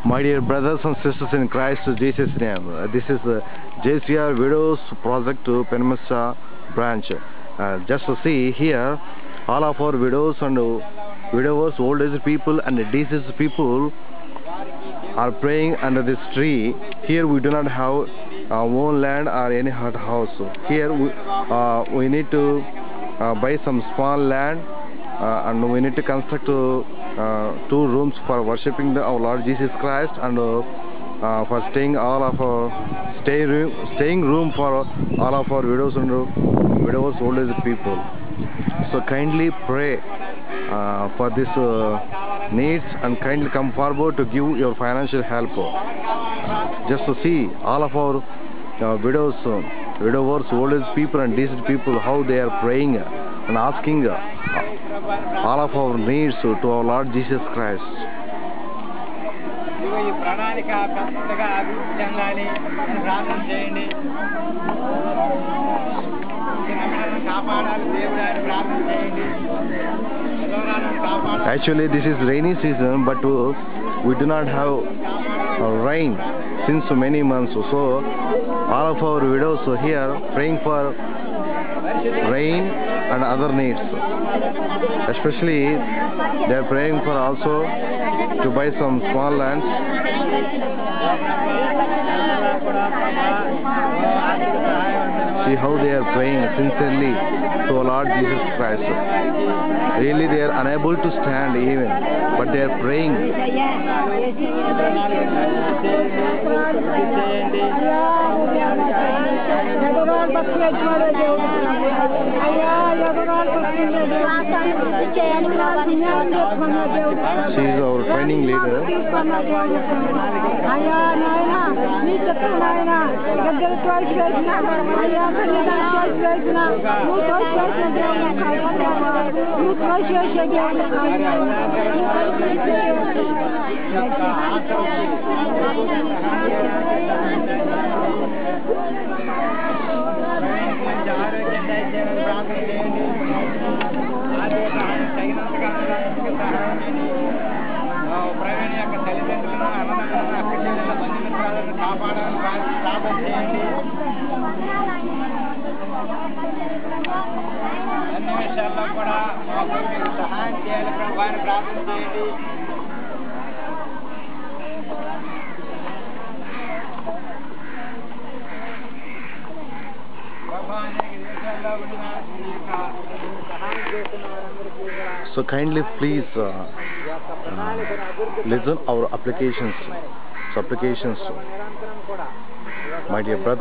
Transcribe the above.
My dear brothers and sisters in Christ Jesus' name, this is the JCR Widows Project to Penmassa branch. Just to see here, all of our widows and widowers, old age people and deceased people are praying under this tree. Here we do not have our own land or any hut house. Here we need to buy some small land and we need to construct 2 rooms for worshipping our Lord Jesus Christ and for staying all of our staying room for all of our widows and widowers, old age people. So kindly pray for this needs and kindly come forward to give your financial help. Just to see all of our widowers, old age people and deceased people, how they are praying and asking all of our needs to our Lord Jesus Christ. Actually, this is rainy season, but we do not have rain since many months. So all of our widows here praying for rain and other needs. Especially they are praying for also to buy some small lands. See how they are praying sincerely to our Lord Jesus Christ. Really they are unable to stand even, but they are praying. She is our training leader. So kindly please listen our applications, my dear brothers.